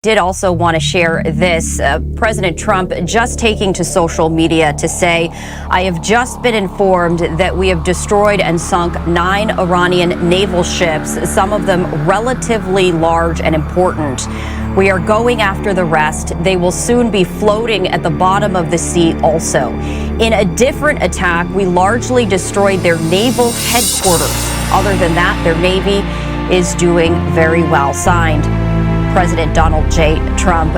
Did also want to share this. President Trump just taking to social media to say, I have just been informed that we have destroyed and sunk 9 Iranian naval ships, some of them relatively large and important. We are going after the rest. They will soon be floating at the bottom of the sea also. In a different attack, we largely destroyed their naval headquarters. Other than that, their Navy is doing very well. Signed, President Donald J. Trump.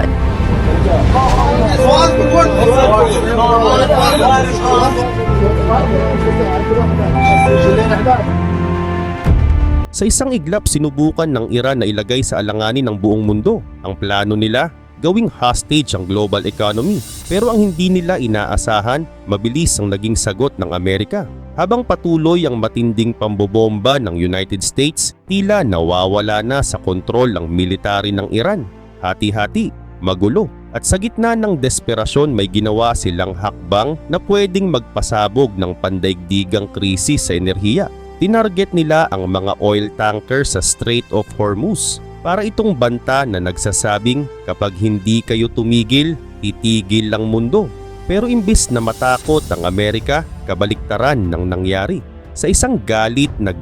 Sa isang iglap, sinubukan ng Iran na ilagay sa alanganin ng buong mundo. Ang plano nila, gawing hostage ang global economy. Pero ang hindi nila inaasahan, mabilis ang naging sagot ng Amerika. Habang patuloy ang matinding pambobomba ng United States, tila nawawala na sa kontrol ang military ng Iran. Hati-hati, magulo, at sa gitna ng desperasyon may ginawa silang hakbang na pwedeng magpasabog ng pandaigdigang krisis sa enerhiya. Tinarget nila ang mga oil tanker sa Strait of Hormuz para itong banta na nagsasabing kapag hindi kayo tumigil, titigil ang mundo. Pero imbis na matakot ang Amerika, kabaliktaran ng nangyari. Sa isang galit na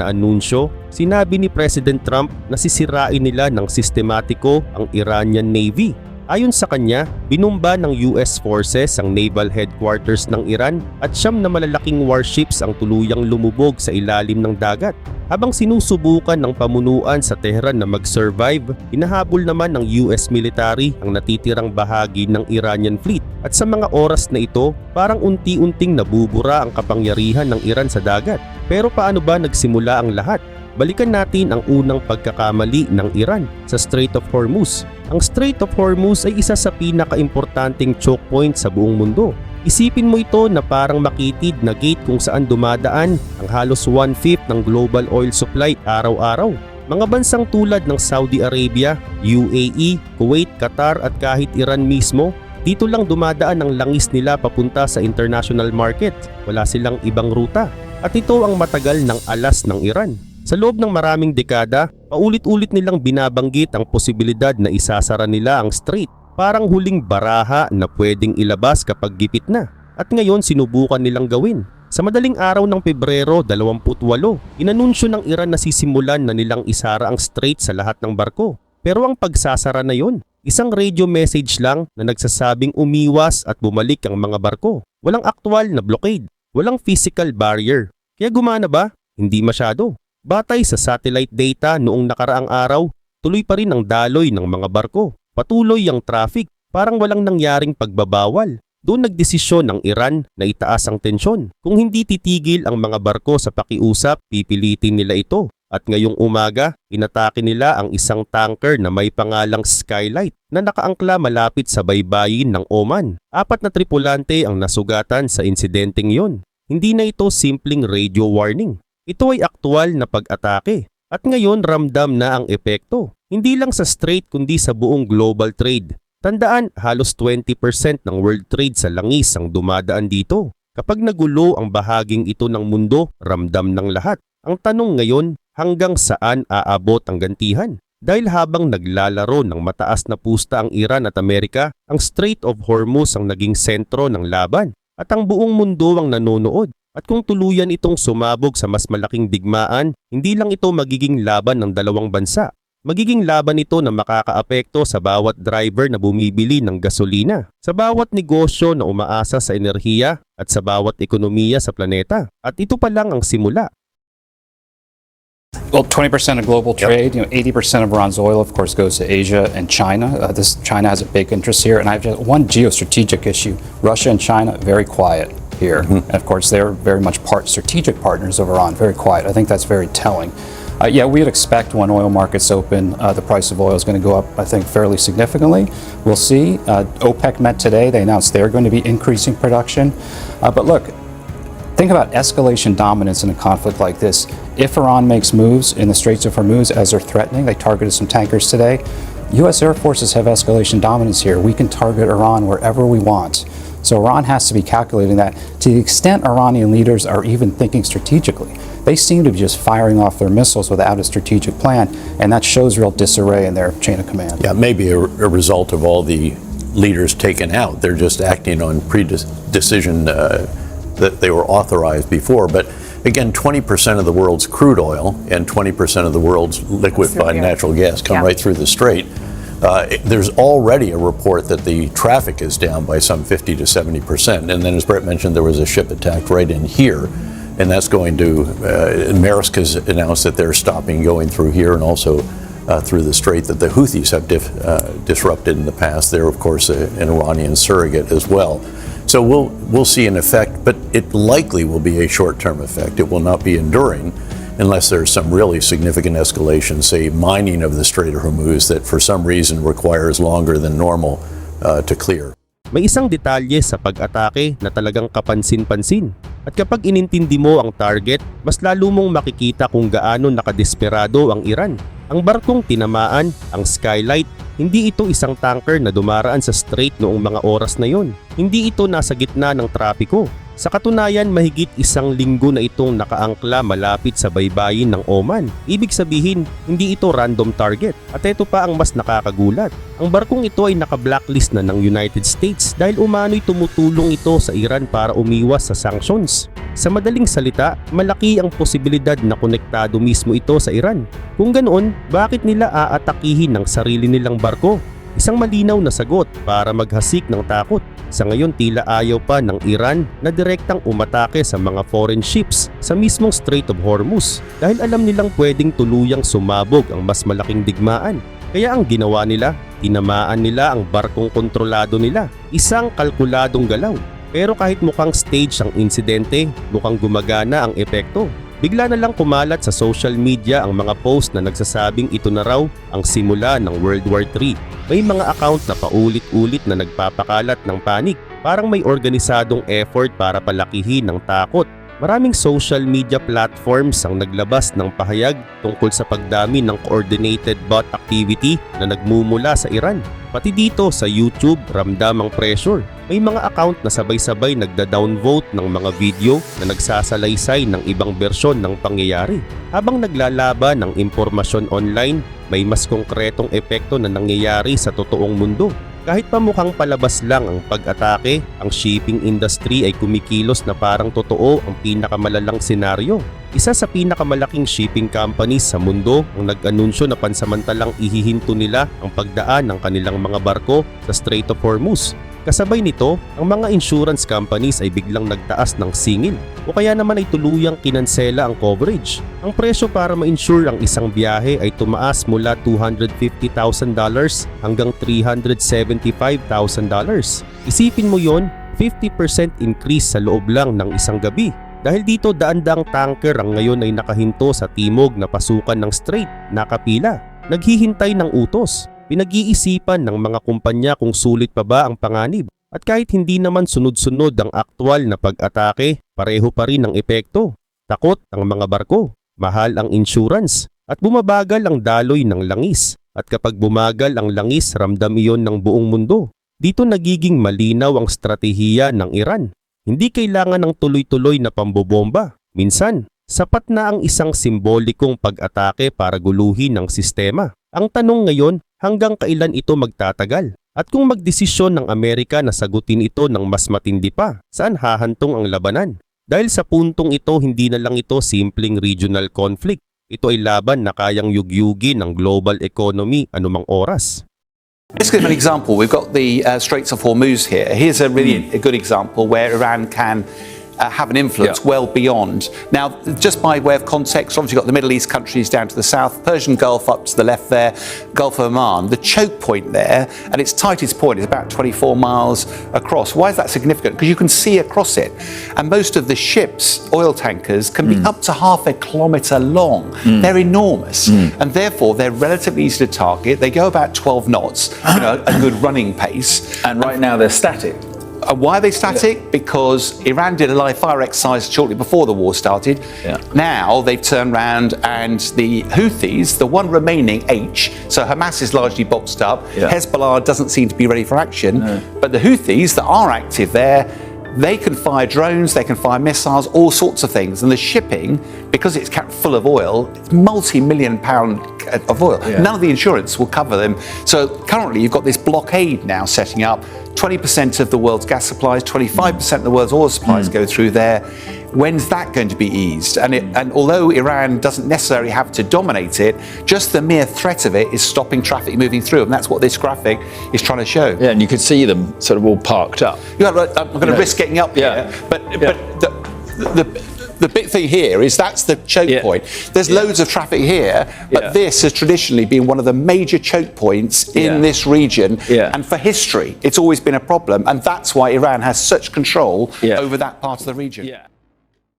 anunsyo, sinabi ni President Trump na sisirain nila ng sistematiko ang Iranian Navy. Ayon sa kanya, binumba ng US forces ang naval headquarters ng Iran at 9 na malalaking warships ang tuluyang lumubog sa ilalim ng dagat. Habang sinusubukan ng pamunuan sa Tehran na mag-survive, hinahabol naman ng US military ang natitirang bahagi ng Iranian fleet. At sa mga oras na ito, parang unti-unting nabubura ang kapangyarihan ng Iran sa dagat. Pero paano ba nagsimula ang lahat? Balikan natin ang unang pagkakamali ng Iran sa Strait of Hormuz. Ang Strait of Hormuz ay isa sa pinaka-importanting choke point sa buong mundo. Isipin mo ito na parang makitid na gate kung saan dumadaan ang halos 1/5 ng global oil supply araw-araw. Mga bansang tulad ng Saudi Arabia, UAE, Kuwait, Qatar at kahit Iran mismo, dito lang dumadaan ang langis nila papunta sa international market. Wala silang ibang ruta. At ito ang matagal ng alas ng Iran. Sa loob ng maraming dekada, paulit-ulit nilang binabanggit ang posibilidad na isasara nila ang strait. Parang huling baraha na pwedeng ilabas kapag gipit na. At ngayon sinubukan nilang gawin. Sa madaling araw ng Pebrero 28, inanunsyo ng Iran na sisimulan na nilang isara ang strait sa lahat ng barko. Pero ang pagsasara na yon, isang radio message lang na nagsasabing umiwas at bumalik ang mga barko. Walang aktwal na blockade, walang physical barrier. Kaya gumana ba? Hindi masyado. Batay sa satellite data noong nakaraang araw, tuloy pa rin ang daloy ng mga barko. Patuloy ang traffic, parang walang nangyaring pagbabawal. Doon nagdesisyon ang Iran na itaas ang tensyon. Kung hindi titigil ang mga barko sa pakiusap, pipilitin nila ito. At ngayong umaga, inatake nila ang isang tanker na may pangalang Skylight na nakaangkla malapit sa baybayin ng Oman. 4 na tripulante ang nasugatan sa insidenteng yon. Hindi na ito simpleng radio warning. Ito ay aktwal na pag-atake at ngayon ramdam na ang epekto. Hindi lang sa strait kundi sa buong global trade. Tandaan, halos 20% ng world trade sa langis ang dumadaan dito. Kapag nagulo ang bahaging ito ng mundo, ramdam ng lahat. Ang tanong ngayon, hanggang saan aabot ang gantihan? Dahil habang naglalaro ng mataas na pusta ang Iran at Amerika, ang Strait of Hormuz ang naging sentro ng laban at ang buong mundo ang nanonood. At kung tuluyan itong sumabog sa mas malaking digmaan, hindi lang ito magiging laban ng dalawang bansa. Magiging laban ito na makakaapekto sa bawat driver na bumibili ng gasolina, sa bawat negosyo na umaasa sa enerhiya at sa bawat ekonomiya sa planeta. At ito pa lang ang simula. Well, 20% of global trade, 80% of Iran's oil, of course, goes to Asia and China. China has a big interest here. And I have just one geostrategic issue. Russia and China, very quiet here. And of course, they're very much strategic partners of Iran, very quiet. I think that's very telling. Yeah, we'd expect when oil markets open, the price of oil is going to go up, I think, fairly significantly. We'll see. OPEC met today. They announced they're going to be increasing production. But look, think about escalation dominance in a conflict like this. If Iran makes moves in the Straits of Hormuz as they're threatening, they targeted some tankers today, U.S. Air Forces have escalation dominance here. We can target Iran wherever we want. So Iran has to be calculating that. To the extent Iranian leaders are even thinking strategically, they seem to be just firing off their missiles without a strategic plan, and that shows real disarray in their chain of command. Yeah, maybe a result of all the leaders taken out. They're just acting on pre-decision that they were authorized before. But again, 20% of the world's crude oil and 20% of the world's liquefied natural gas come right through the strait. There's already a report that the traffic is down by some 50 to 70%. And then, as Brett mentioned, there was a ship attacked right in here. And that's going to, Maersk has announced that they're stopping going through here and also through the strait that the Houthis have disrupted in the past. They're, of course, an Iranian surrogate as well. So we'll see an effect, but it likely will be a short-term effect. It will not be enduring unless there's some really significant escalation, say mining of the Strait of Hormuz that for some reason requires longer than normal to clear. May isang detalye sa pag-atake na talagang kapansin-pansin. At kapag inintindi mo ang target, mas lalo mong makikita kung gaano nakadesperado ang Iran. Ang barkong tinamaan, ang Skylight, hindi ito isang tanker na dumaraan sa strait noong mga oras na yon. Hindi ito nasa gitna ng trapiko. Sa katunayan, mahigit 1 linggo na itong nakaangkla malapit sa baybayin ng Oman. Ibig sabihin, hindi ito random target. At ito pa ang mas nakakagulat. Ang barkong ito ay naka-blacklist na ng United States dahil umano'y tumutulong ito sa Iran para umiwas sa sanctions. Sa madaling salita, malaki ang posibilidad na konektado mismo ito sa Iran. Kung ganoon, bakit nila aatakihin ng sarili nilang barko? Isang malinaw na sagot para maghasik ng takot. Sa ngayon tila ayaw pa ng Iran na direktang umatake sa mga foreign ships sa mismong Strait of Hormuz dahil alam nilang pwedeng tuluyang sumabog ang mas malaking digmaan. Kaya ang ginawa nila, tinamaan nila ang barkong kontrolado nila. Isang kalkuladong galaw. Pero kahit mukhang stage ang insidente, mukhang gumagana ang epekto. Bigla na lang kumalat sa social media ang mga post na nagsasabing ito na raw ang simula ng World War III. May mga account na paulit-ulit na nagpapakalat ng panik. Parang may organisadong effort para palakihin ng takot. Maraming social media platforms ang naglabas ng pahayag tungkol sa pagdami ng coordinated bot activity na nagmumula sa Iran. Pati dito sa YouTube, ramdam ang pressure. May mga account na sabay-sabay nagda-downvote ng mga video na nagsasalaysay ng ibang bersyon ng pangyayari. Habang naglalaban ng impormasyon online, may mas konkretong epekto na nangyayari sa totoong mundo. Kahit pa mukhang palabas lang ang pag-atake, ang shipping industry ay kumikilos na parang totoo ang pinakamalalang senaryo. Isa sa pinakamalaking shipping companies sa mundo ang nag-anunsyo na pansamantalang ihihinto nila ang pagdaan ng kanilang mga barko sa Strait of Hormuz. Kasabay nito, ang mga insurance companies ay biglang nagtaas ng singil o kaya naman ay tuluyang kinansela ang coverage. Ang presyo para ma-insure ang isang biyahe ay tumaas mula $250,000 hanggang $375,000. Isipin mo yon, 50% increase sa loob lang ng isang gabi. Dahil dito daan-daang tanker ang ngayon ay nakahinto sa timog na pasukan ng strait, nakapila, naghihintay ng utos. Pinag-iisipan ng mga kumpanya kung sulit pa ba ang panganib. At kahit hindi naman sunod-sunod ang aktwal na pag-atake, pareho pa rin ang epekto. Takot ang mga barko, mahal ang insurance, at bumabagal ang daloy ng langis. At kapag bumagal ang langis, ramdam iyon ng buong mundo. Dito nagiging malinaw ang stratehiya ng Iran. Hindi kailangan ng tuloy-tuloy na pambobomba. Minsan, sapat na ang isang simbolikong pag-atake para guluhin ang sistema. Ang tanong ngayon, hanggang kailan ito magtatagal? At kung magdesisyon ng Amerika na sagutin ito ng mas matindi pa, saan hahantong ang labanan? Dahil sa puntong ito, hindi na lang ito simpleng regional conflict. Ito ay laban na kayang yugyugin ng global economy anumang oras. Let's give an example. We've got the Straits of Hormuz here. Here's a really a good example where Iran can have an influence well beyond. Now, just by way of context, obviously you've got the Middle East countries down to the south, Persian Gulf up to the left there, Gulf of Oman. The choke point there, at its tightest point, is about 24 miles across. Why is that significant? Because you can see across it. And most of the ships, oil tankers, can be up to half a kilometre long. They're enormous. And therefore, they're relatively easy to target. They go about 12 knots, a good running pace. And right now they're static. Why are they static? Because Iran did a live fire exercise shortly before the war started. Yeah. Now they've turned around and the Houthis, the one remaining so Hamas is largely boxed up. Yeah. Hezbollah doesn't seem to be ready for action. But the Houthis that are active there, they can fire drones, they can fire missiles, all sorts of things. And the shipping, because it's kept full of oil, it's multi-million pound of oil. Yeah. None of the insurance will cover them. So currently you've got this blockade now setting up. 20% of the world's gas supplies, 25% of the world's oil supplies go through there. When's that going to be eased? And although Iran doesn't necessarily have to dominate it, just the mere threat of it is stopping traffic moving through. And that's what this graphic is trying to show. Yeah, and you could see them sort of all parked up. Yeah, right, I'm going to risk getting up Yeah. here, but the big thing here is that's the choke Yeah. point. There's loads of traffic here, but Yeah. this has traditionally been one of the major choke points in Yeah. this region, Yeah. and for history, it's always been a problem, and that's why Iran has such control Yeah. over that part of the region. Yeah.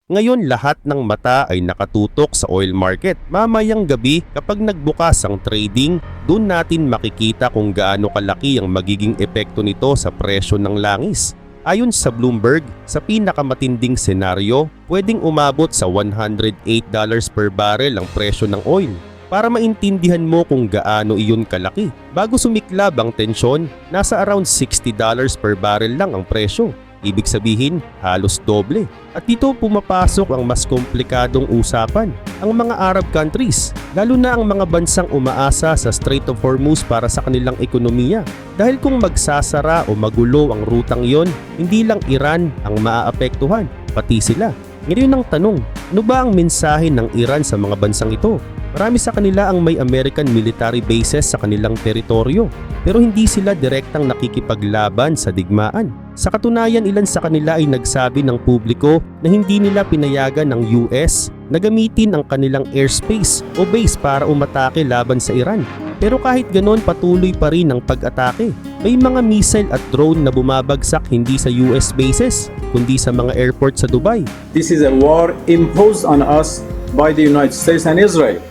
Ngayon lahat ng mata ay nakatutok sa oil market. Mamayang gabi kapag nagbukas ang trading, doon natin makikita kung gaano kalaki ang magiging epekto nito sa presyo ng langis. Ayon sa Bloomberg, sa pinakamatinding senaryo, pwedeng umabot sa $108 per barrel ang presyo ng oil. Para maintindihan mo kung gaano iyon kalaki, bago sumiklab ang tensyon, nasa around $60 per barrel lang ang presyo. Ibig sabihin, halos doble. At dito pumapasok ang mas komplikadong usapan, ang mga Arab countries, lalo na ang mga bansang umaasa sa Strait of Hormuz para sa kanilang ekonomiya. Dahil kung magsasara o magulo ang rutang iyon, hindi lang Iran ang maaapektuhan, pati sila. Ngayon ang tanong, ano ba ang mensahe ng Iran sa mga bansang ito? Marami sa kanila ang may American military bases sa kanilang teritoryo, pero hindi sila direktang nakikipaglaban sa digmaan. Sa katunayan, ilan sa kanila ay nagsabi ng publiko na hindi nila pinayagan ng US na gamitin ang kanilang airspace o base para umatake laban sa Iran. Pero kahit ganon, patuloy pa rin ang pag-atake. May mga missile at drone na bumabagsak hindi sa US bases, kundi sa mga airport sa Dubai. This is a war imposed on us by the United States and Israel.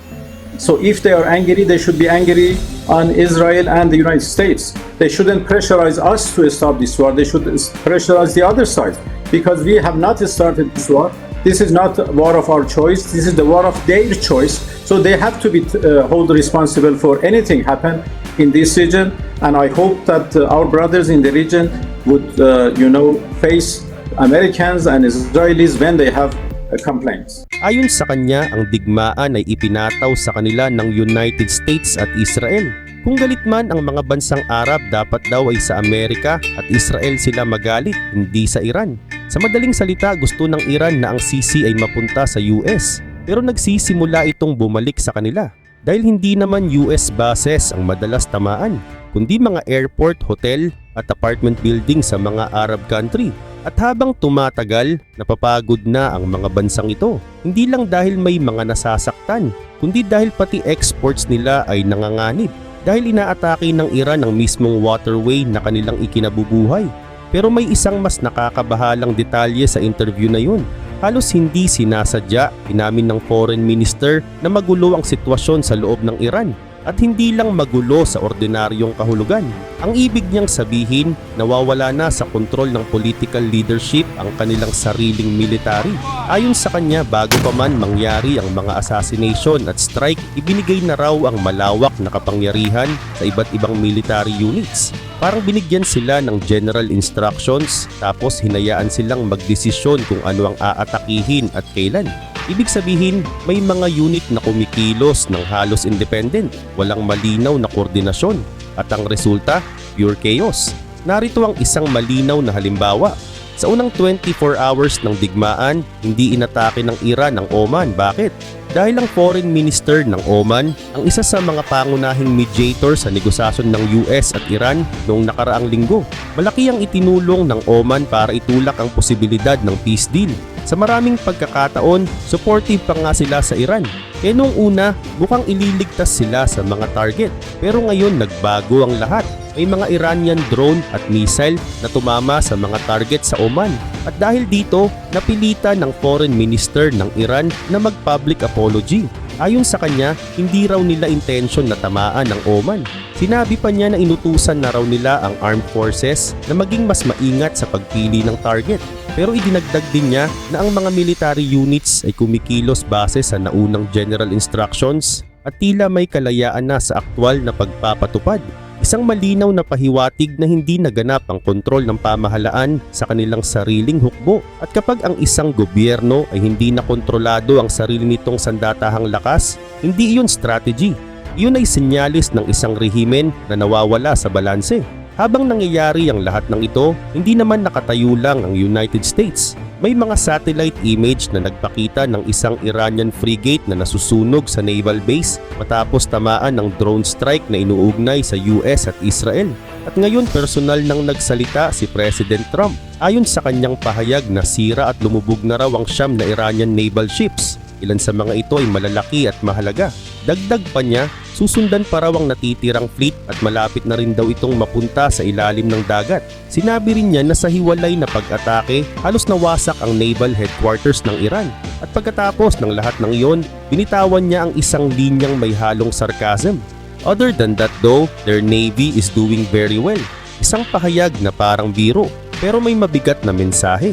So if they are angry, they should be angry on Israel and the United States. They shouldn't pressurize us to stop this war. They should pressurize the other side, because we have not started this war. This is not a war of our choice. This is the war of their choice. So they have to be held responsible for anything happen in this region. And I hope that our brothers in the region would, face Americans and Israelis when they have complaints. Ayon sa kanya, ang digmaan ay ipinataw sa kanila ng United States at Israel. Kung galit man ang mga bansang Arab, dapat daw ay sa Amerika at Israel sila magalit, hindi sa Iran. Sa madaling salita, gusto ng Iran na ang sisi ay mapunta sa US, pero nagsisimula itong bumalik sa kanila. Dahil hindi naman US bases ang madalas tamaan, kundi mga airport, hotel at apartment building sa mga Arab country. At habang tumatagal, napapagod na ang mga bansang ito. Hindi lang dahil may mga nasasaktan, kundi dahil pati exports nila ay nanganganib. Dahil inaatake ng Iran ang mismong waterway na kanilang ikinabubuhay. Pero may isang mas nakakabahalang detalye sa interview na yun. Halos hindi sinasadya, inamin ng foreign minister na magulo ang sitwasyon sa loob ng Iran. At hindi lang magulo sa ordinaryong kahulugan. Ang ibig niyang sabihin, nawawala na sa kontrol ng political leadership ang kanilang sariling military. Ayon sa kanya, bago pa man mangyari ang mga assassination at strike, ibinigay na raw ang malawak na kapangyarihan sa iba't ibang military units. Parang binigyan sila ng general instructions, tapos hinayaan silang magdesisyon kung ano ang aatakihin at kailan. Ibig sabihin, may mga unit na kumikilos ng halos independent, walang malinaw na koordinasyon, at ang resulta, pure chaos. Narito ang isang malinaw na halimbawa. Sa unang 24 hours ng digmaan, hindi inatake ng Iran ang Oman. Bakit? Dahil ang foreign minister ng Oman, ang isa sa mga pangunahing mediator sa negosasyon ng US at Iran noong nakaraang linggo. Malaki ang itinulong ng Oman para itulak ang posibilidad ng peace deal. Sa maraming pagkakataon, supportive pa nga sila sa Iran. Kaya noong una, mukhang ililigtas sila sa mga target. Pero ngayon nagbago ang lahat. May mga Iranian drone at missile na tumama sa mga target sa Oman. At dahil dito, napilitan ng foreign minister ng Iran na mag-public apology. Ayon sa kanya, hindi raw nila intensyon na tamaan ng Oman. Sinabi pa niya na inutusan na raw nila ang armed forces na maging mas maingat sa pagpili ng target. Pero idinagdag din niya na ang mga military units ay kumikilos base sa naunang general instructions at tila may kalayaan na sa aktwal na pagpapatupad. Isang malinaw na pahiwatig na hindi naganap ang kontrol ng pamahalaan sa kanilang sariling hukbo. At kapag ang isang gobyerno ay hindi na kontrolado ang sarili nitong sandatahang lakas, hindi iyon strategy. Iyon ay senyalis ng isang rehimen na nawawala sa balanse. Habang nangyayari ang lahat ng ito, hindi naman nakatayo lang ang United States. May mga satellite image na nagpakita ng isang Iranian frigate na nasusunog sa naval base matapos tamaan ng drone strike na inuugnay sa US at Israel. At ngayon personal nang nagsalita si President Trump. Ayon sa kanyang pahayag na sira at lumubog na raw ang 9 na Iranian naval ships. Ilan sa mga ito ay malalaki at mahalaga. Dagdag pa niya, susundan pa raw ang natitirang fleet at malapit na rin daw itong mapunta sa ilalim ng dagat. Sinabi rin niya na sa hiwalay na pag-atake, halos nawasak ang naval headquarters ng Iran. At pagkatapos ng lahat ng iyon, binitawan niya ang isang linyang may halong sarcasm. Other than that though, their navy is doing very well. Isang pahayag na parang biro, pero may mabigat na mensahe.